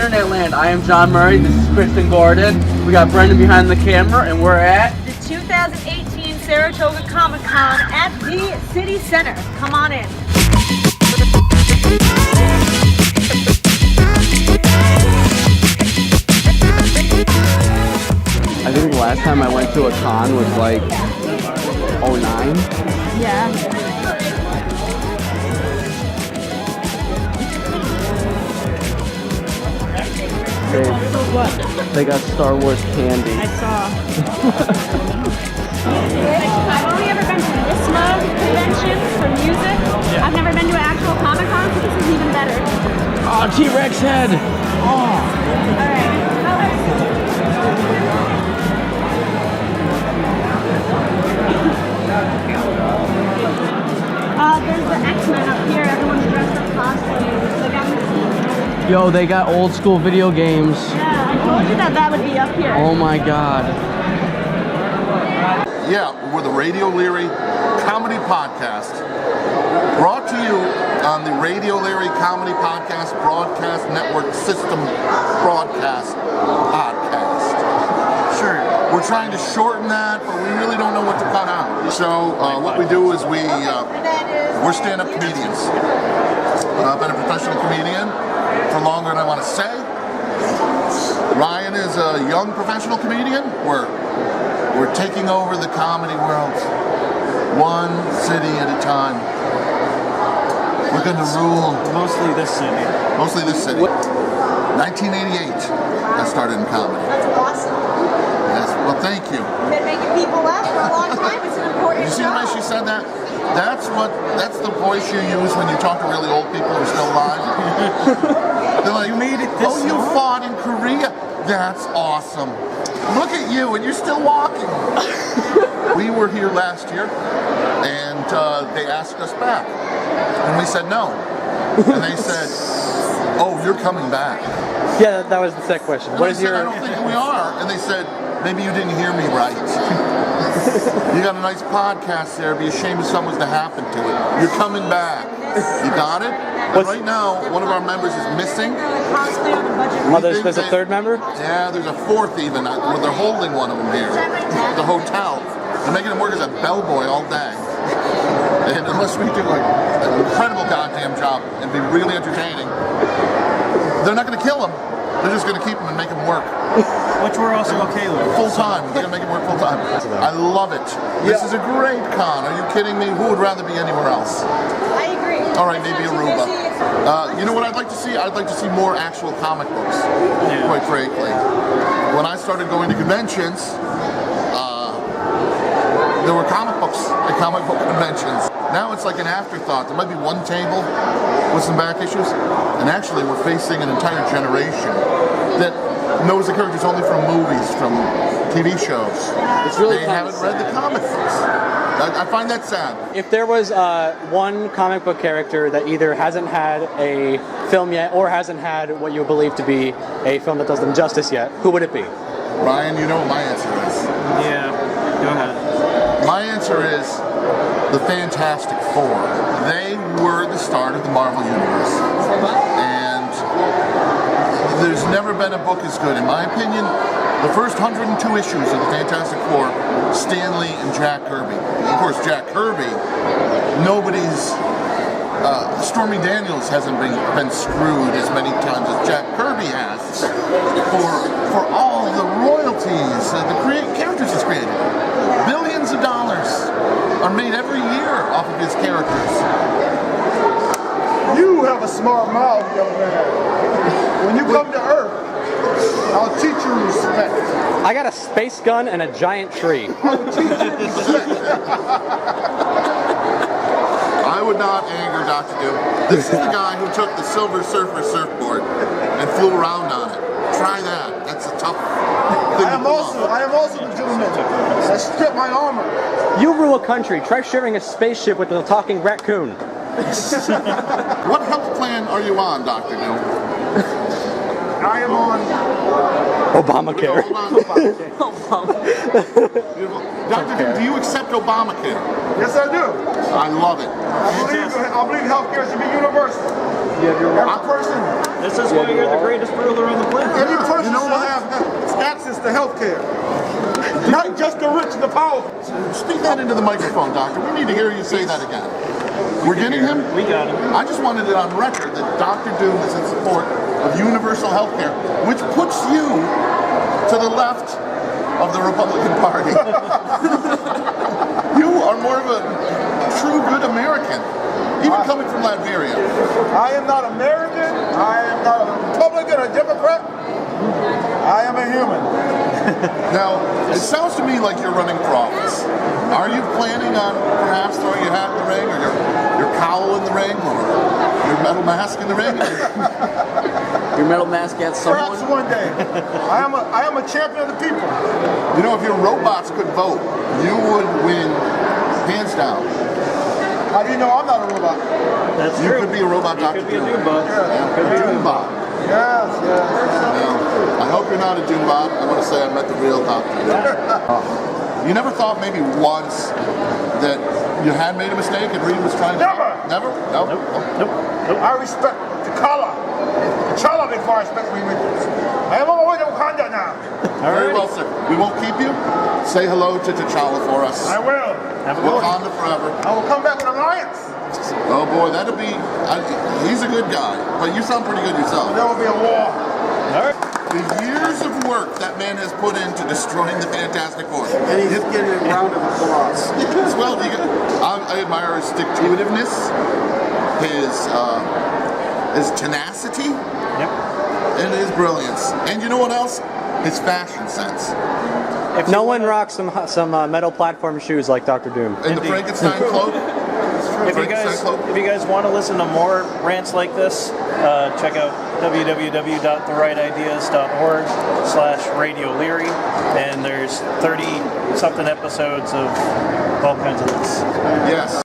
internet land. I am John Murray. This is Kristen Gordon. We got Brendan behind the camera, and we're at the 2018 Saratoga Comic Con at the City Center. Come on in. I think the last time I went to a con was like 09. Yeah. They got Star Wars candy. I saw. I've only ever been to this mug convention for music. Yeah. I've never been to an actual Comic Con, so this is even better. Oh, T-Rex head! Oh. Alright. There's the X-Men up here. Everyone's dressed up costumes. They got Yo, they got old school video games. Yeah, I told you that would be up here. Oh my god. Yeah, we're the Radioleary Comedy Podcast. Brought to you on the Radioleary Comedy Podcast Broadcast Network System Broadcast Podcast. Sure. We're trying to shorten that, but we really don't know what to cut out. So what we do is we're stand-up comedians. I've been a professional comedian for longer than I want to say. Ryan is a young professional comedian. We're taking over the comedy world, one city at a time. We're going to rule. Mostly this city. Mostly this city. 1988, I started in comedy. That's awesome. Yes, well, thank you. You've been making people laugh for a long time. It's an important You see the way job. she said that? That's the voice you use when you talk to really old people who are still alive. They're like, You made it this you far?" fought in Korea. That's awesome. Look at you, and you're still walking. We were here last year, and they asked us back, and we said no. And they said, "Oh, you're coming back." Yeah, that was the second question. And I said, I don't think we are. And they said, maybe you didn't hear me right. You got a nice podcast there. It'd be a shame if something was to happen to it. You're coming back. You got it? And right now, one of our members is missing. Oh, there's a third member? Yeah, there's a fourth even. Well, they're holding one of them here. The hotel. They're making him work as a bellboy all day. And unless we do an incredible goddamn job and be really entertaining, they're not going to kill him. They're just going to keep him and make him work. Which we're also okay with. Full time. They're going to make him work full time. I love it. This is a great con. Are you kidding me? Who would rather be anywhere else? I agree. All right, maybe Aruba. You know what I'd like to see? I'd like to see more actual comic books, quite frankly. When I started going to conventions, there were comic books at comic book conventions. Now it's like an afterthought. There might be one table with some back issues, and actually we're facing an entire generation that knows the characters only from movies, from TV shows. It's really they haven't read the comic books. I find that sad. If there was one comic book character that either hasn't had a film yet or hasn't had what you believe to be a film that does them justice yet, who would it be? Ryan, you know what my answer is. Yeah, go ahead. My answer is the Fantastic Four. They were the start of the Marvel Universe. And there's never been a book as good. In my opinion, the first 102 issues of the Fantastic Four, Stan Lee and Jack Kirby. Of course, Jack Kirby, nobody's... Stormy Daniels hasn't been screwed as many times as Jack Kirby has for all the royalties, the characters he's created. Billions of dollars are made every year off of his characters. You have a smart mouth, young man. When you come to Earth, I'll teach you respect. I got a space gun and a giant tree. I'll teach you respect. I would not anger Dr. Doom. This is the guy who took the Silver Surfer surfboard and flew around on it. Try that. That's a tough thing I am also the gentleman that stripped my armor. You rule a country. Try sharing a spaceship with a talking raccoon. What health plan are you on, Dr. Doom? I am on Obamacare. Dr. Doom, do you accept Obamacare? Yes, I do. I love it. I believe healthcare should be universal. Every person, This is why you're the greatest ruler on the planet. every person should have access to health care. Not just the rich and the powerful. Speak that into the microphone, Doctor. We need to hear you say that again. We're getting him? We got him. I just wanted it on record that Dr. Doom is in support of universal health care, which puts you to the left of the Republican Party. You are more of a true good American, even coming from Liberia. I am not American. I am not a Republican or Democrat. I am a human. Now, it sounds to me like you're running for office. Are you planning on perhaps throwing your hat in the ring, or your cowl in the ring, or your metal mask in the ring? Your metal mask at someone? Perhaps one day. I am a champion of the people. You know, if your robots could vote, you would win hands down. How do you know I'm not a robot? That's You true. could be a robot, You Dr. could be a Doom. Doombot. Yeah, could be a Doombot. Yes, yes. Now, I hope you're not a Doombot. I want to say I met the real Dr. Doom. You never thought maybe once that you had made a mistake and Reed was trying to... Never! Never? Nope. Nope. I respect T'Challa. T'Challa before I respect Reed Richards. I am on my way to Wakanda now. Very well, sir. We won't keep you. Say hello to T'Challa for us. I will. Have a good one. Wakanda forever. I will come back with alliance. Oh boy, that'll be... he's a good guy, but you sound pretty good yourself. There will be a war. All right. The years of work that man has put into destroying the Fantastic Four. And he's getting a round of applause. Well, I admire his stick-to-itiveness, his tenacity, Yep. and his brilliance. And you know what else? His fashion sense. No one rocks some metal platform shoes like Dr. Doom. And the Frankenstein cloak. If you guys want to listen to more rants like this, check out www.therightedeas.org/Radioleary, and there's 30-something episodes of all kinds of this. Yes.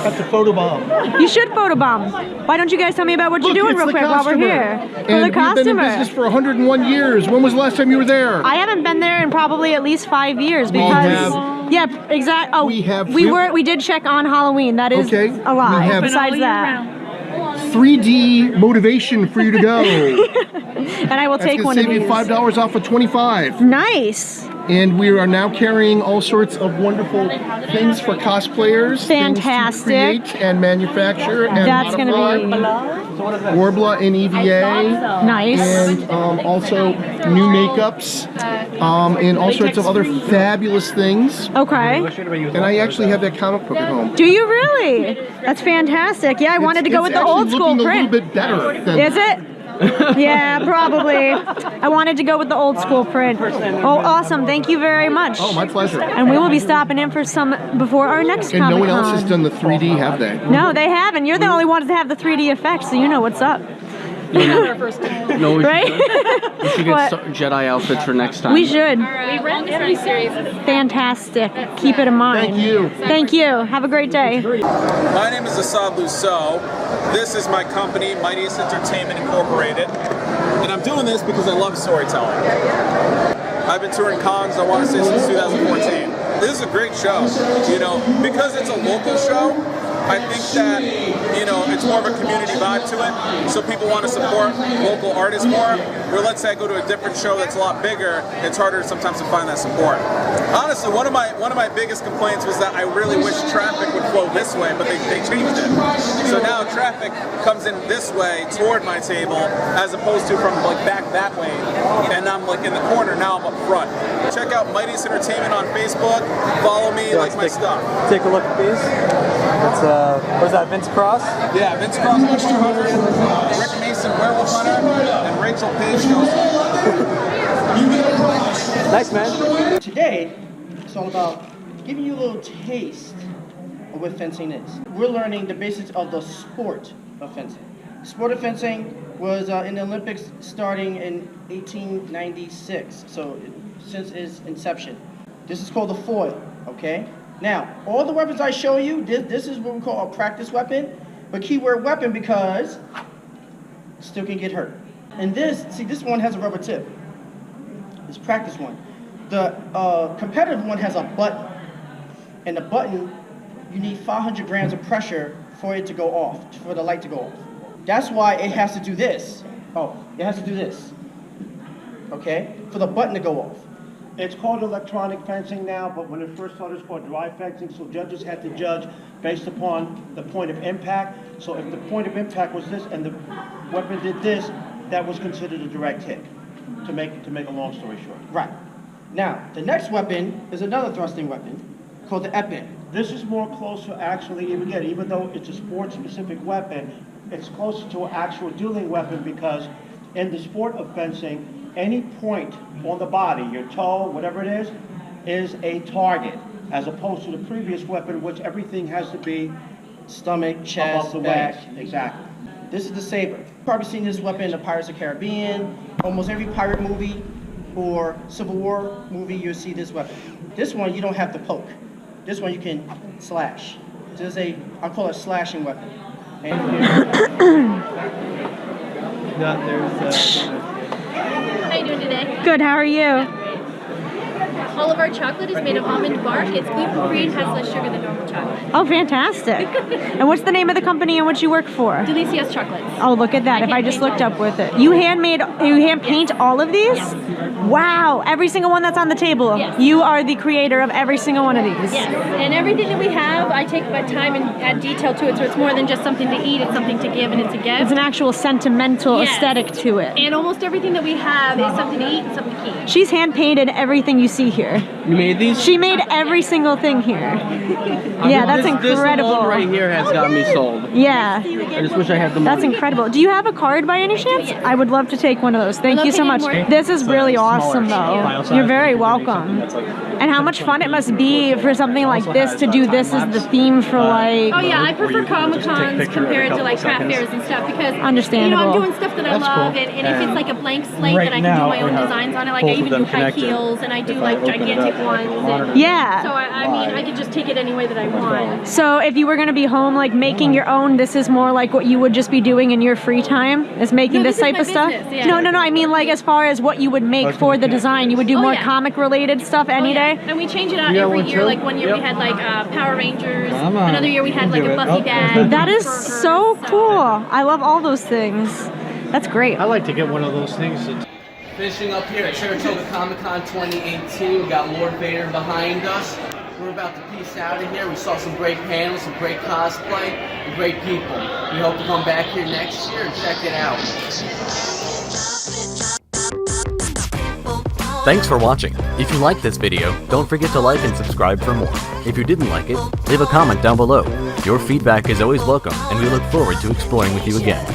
Got the photobomb. You should photobomb. Why don't you guys tell me about what you're doing real quick while we're here? For the And we've been in costumer. business for 101 years. When was the last time you were there? I haven't been there in probably at least 5 years because yeah, exactly. Oh, we did check on Halloween. That is Okay. a lie. We have- Besides that, 3D motivation for you to go. and I will That's take going one to of save you these. $5 off of 25. Nice. And we are now carrying all sorts of wonderful things for cosplayers. Fantastic. Things to create and manufacture. And That's going to be Worbla and EVA. nice. And also new makeups. And all sorts of other fabulous things. Okay. And I actually have that comic book at home. Do you really? That's fantastic. Yeah, I wanted to go with the old school It's print. looking a little bit better than Is it? Yeah, probably. I wanted to go with the old school print. Oh, awesome. Thank you very much. Oh, my pleasure. And we will be stopping in for some before our next And no Comic one else has Con. done the 3D, have they? No, they haven't. You're the only ones that have the 3D effects, so you know what's up. No, we Right? should What? get Jedi outfits for next time. We should. We read the series. Fantastic. Keep it in mind. Thank you. Thank you. Have a great day. My name is Assad Lousseau. This is my company, Mightiest Entertainment Incorporated. And I'm doing this because I love storytelling. I've been touring cons, I want to say, since 2014. This is a great show. You know, because it's a local show, I think that, you know, it's more of a community vibe to it, so people want to support local artists more. Where let's say I go to a different show that's a lot bigger, it's harder sometimes to find that support. Honestly, one of my biggest complaints was that I really wish traffic would flow this way, but they changed it. So now traffic comes in this way toward my table, as opposed to from like back that way, and I'm like in the corner, now I'm up front. Check out Mightiest Entertainment on Facebook, follow me, like my stuff. Take a look at these. It's what is that, Vince Cross? Yeah, Vince Cross, Extra 100, Rick Mason, Werewolf Hunter, and Rachel Page goes. Nice, man. Today, it's all about giving you a little taste of what fencing is. We're learning the basics of the sport of fencing. The sport of fencing was in the Olympics starting in 1896, so since its inception. This is called the foil, okay? Now, all the weapons I show you, this is what we call a practice weapon, but keyword weapon because it still can get hurt. And this, see, this one has a rubber tip. This practice one. The competitive one has a button, and the button, you need 500 grams of pressure for it to go off, for the light to go off. That's why it has to do this. Oh, it has to do this. Okay? For the button to go off. It's called electronic fencing now, but when it first started, it's called dry fencing. So judges had to judge based upon the point of impact. So if the point of impact was this and the weapon did this, that was considered a direct hit. To make a long story short. Right. Now, the next weapon is another thrusting weapon called the Epic. This is more closer, actually, even though it's a sport-specific weapon, it's closer to an actual dueling weapon because in the sport of fencing, any point on the body, your toe, whatever it is a target, as opposed to the previous weapon, which everything has to be stomach, chest, above the back. waist. Exactly. This is the saber. You've probably seen this weapon in the Pirates of the Caribbean. Almost every pirate movie or Civil War movie, you'll see this weapon. This one, you don't have to poke. This one, you can slash. This is I call it a slashing weapon. And How you doing today? Good, how are you? All of our chocolate is made of almond bark. It's gluten-free and has less sugar than normal chocolate. Oh, fantastic. And what's the name of the company and what you work for? Delicias Chocolates. Oh, look at that. If I just looked up with it. You hand paint all of these? Yes. Wow, every single one that's on the table. Yes. You are the creator of every single one of these. Yes, and everything that we have, I take my time and add detail to it, so it's more than just something to eat, it's something to give, and it's a gift. It's an actual sentimental aesthetic to it. And almost everything that we have is something to eat and something to keep. She's hand painted everything you see here. You made these? She made every single thing here. Yeah, that's incredible. This alone right here has got me sold. Yeah. I just wish I had the money. That's incredible. Do you have a card by any chance? Yes. I would love to take one of those. Thank you so much. This is really awesome though. You're very welcome. And how much fun it must be for something like this to do this as the theme for like... Oh yeah, I prefer Comic Cons compared to like craft fairs and stuff because Understandable. I'm doing stuff that I love and if it's like a blank slate that I can do my own designs on it, like I even do high heels and I do like gigantic ones. And yeah. So I mean, I can just take it any way that I want. So if you were going to be home like making your own, this is more like what you would just be doing in your free time, is making this type of stuff? Yeah. No, I mean like as far as what you would make for the design, you would do more comic related stuff any day? And we change it out every year. Like one year we had like Power Rangers, another year we had like a Buffy bag. That is so cool. I love all those things. That's great. I like to get one of those things. Finishing up here at Saratoga Comic Con 2018, we got Lord Vader behind us. We're about to peace out of here. We saw some great panels, some great cosplay, and great people. We hope to come back here next year and check it out. Thanks for watching. If you liked this video, don't forget to like and subscribe for more. If you didn't like it, leave a comment down below. Your feedback is always welcome, and we look forward to exploring with you again.